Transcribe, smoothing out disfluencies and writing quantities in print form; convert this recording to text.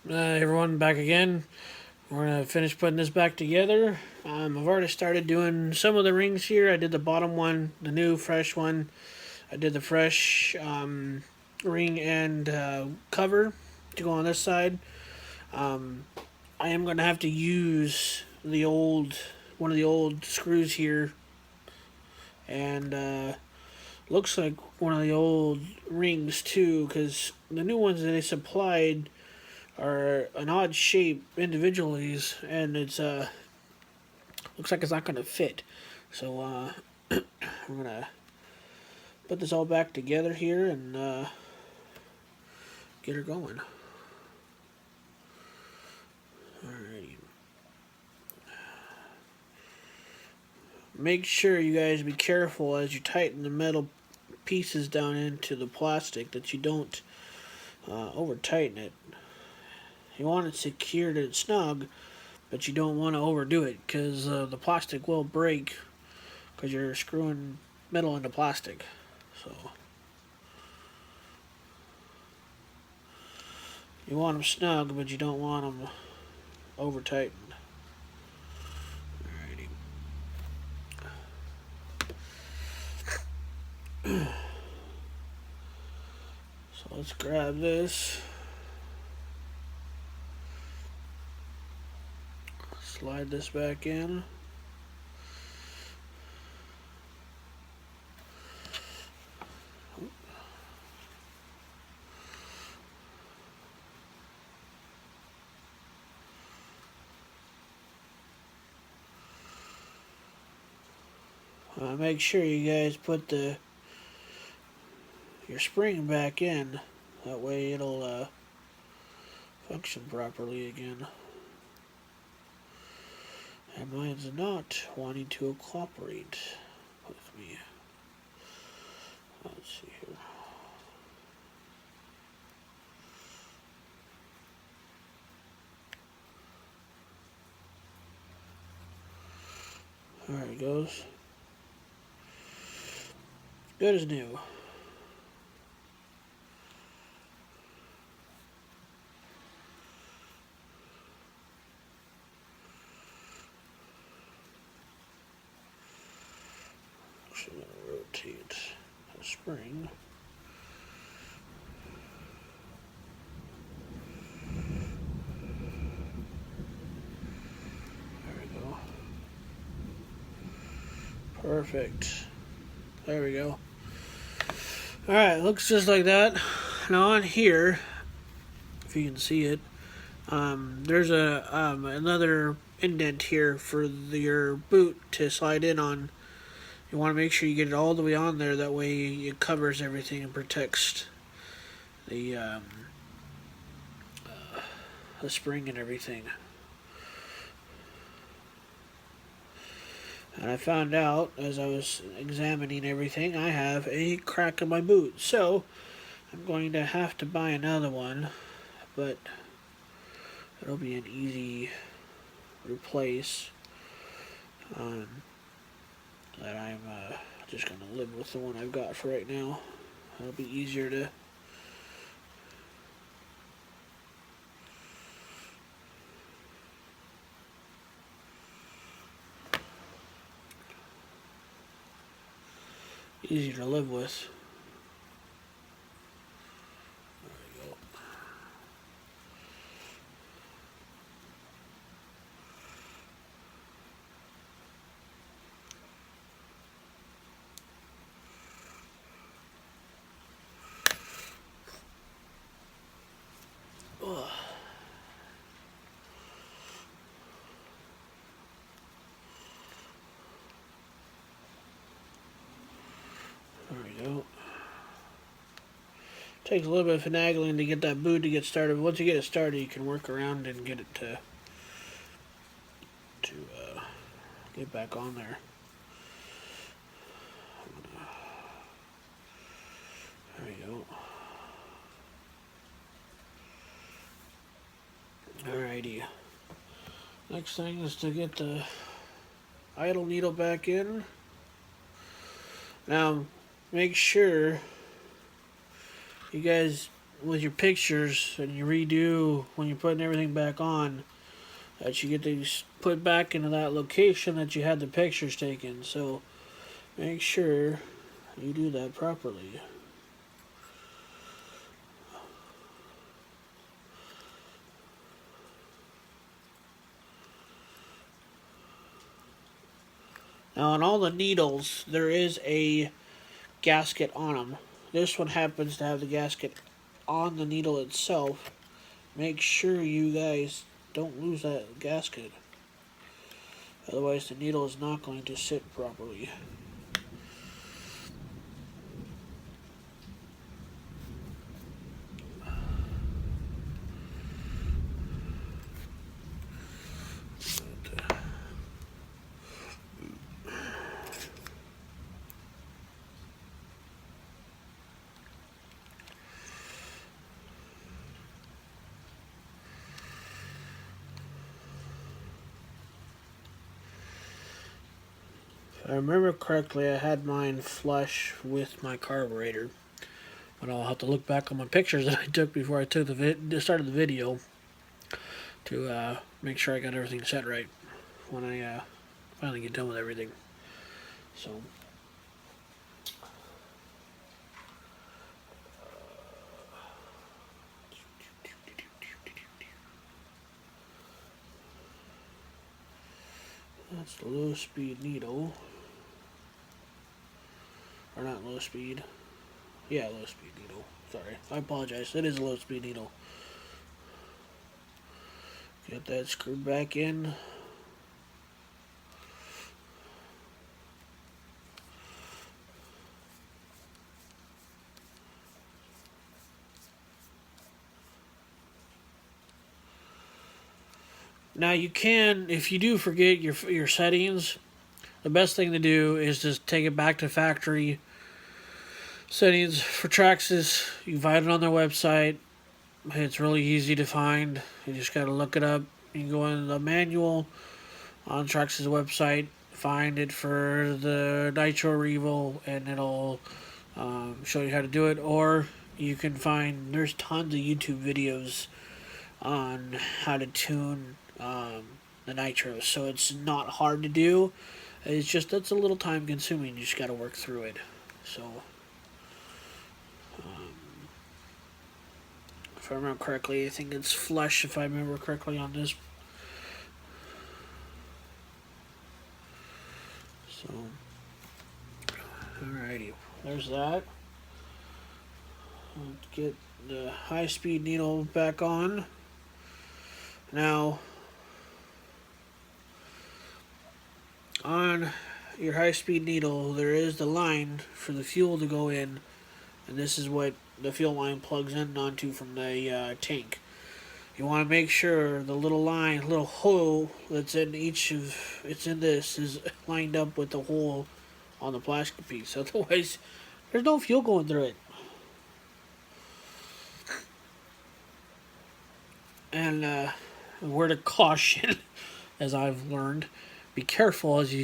Everyone, back again. We're gonna finish putting this back together. I've already started doing some of the rings here. I did the bottom one, the new fresh one. I did the fresh ring and cover to go on this side. Um, I am gonna have to use one of the old screws here, and looks like one of the old rings too, because the new ones that they supplied are an odd shape individually, and it's looks like it's not gonna fit. So we're gonna put this all back together here and get her going. Alrighty. Make sure you guys be careful as you tighten the metal pieces down into the plastic that you don't over tighten it. You want it secured and snug, but you don't want to overdo it because the plastic will break because you're screwing metal into plastic. So you want them snug, but you don't want them over tightened. Alrighty. So let's grab this. Slide this back in. Make sure you guys put your spring back in. That way it'll function properly again. And mine's not wanting to cooperate with me. Let's see here. There it goes. Good as new. Actually, I'm going to rotate the spring. There we go. Perfect. There we go. Alright, looks just like that. Now on here, if you can see it, there's another indent here for your boot to slide in on. You want to make sure you get it all the way on there. That way it covers everything and protects the spring and everything. And I found out as I was examining everything, I have a crack in my boot. So I'm going to have to buy another one, but it'll be an easy replace. That I'm just going to live with the one I've got for right now. It'll be easier to live with. There we go. Ugh. There we go. Takes a little bit of finagling to get that boot to get started. Once you get it started, you can work around and get it to get back on there. There we go. Alrighty. Next thing is to get the idle needle back in. Now, make sure you guys with your pictures and you redo when you're putting everything back on, that you get these put back into that location that you had the pictures taken. So make sure you do that properly. Now on all the needles, there is a gasket on them. This one happens to have the gasket on the needle itself. Make sure you guys don't lose that gasket. Otherwise the needle is not going to sit properly. If I remember correctly, I had mine flush with my carburetor. But I'll have to look back on my pictures that I took before I took started the video to make sure I got everything set right when I finally get done with everything. So that's the low speed needle. Or not low speed. Yeah, low speed needle. Sorry, I apologize. It is a low speed needle. Get that screwed back in. Now you can, if you do forget your settings, the best thing to do is just take it back to factory settings for Traxxas. You find it on their website. It's really easy to find. You just gotta look it up. You can go in the manual on Traxxas website, find it for the Nitro Revo, and it'll show you how to do it. Or you can find, there's tons of YouTube videos on how to tune the Nitro, so it's not hard to do. It's just, that's a little time consuming. You just gotta work through it. So if I remember correctly, I think it's flush, if I remember correctly on this. So, alrighty, there's that. Let's get the high-speed needle back on. Now, on your high-speed needle, there is the line for the fuel to go in, and this is what the fuel line plugs in onto from the tank. You want to make sure the little line, little hole that's in each of, it's in this, is lined up with the hole on the plastic piece. Otherwise, there's no fuel going through it. And a word of caution, as I've learned, be careful as you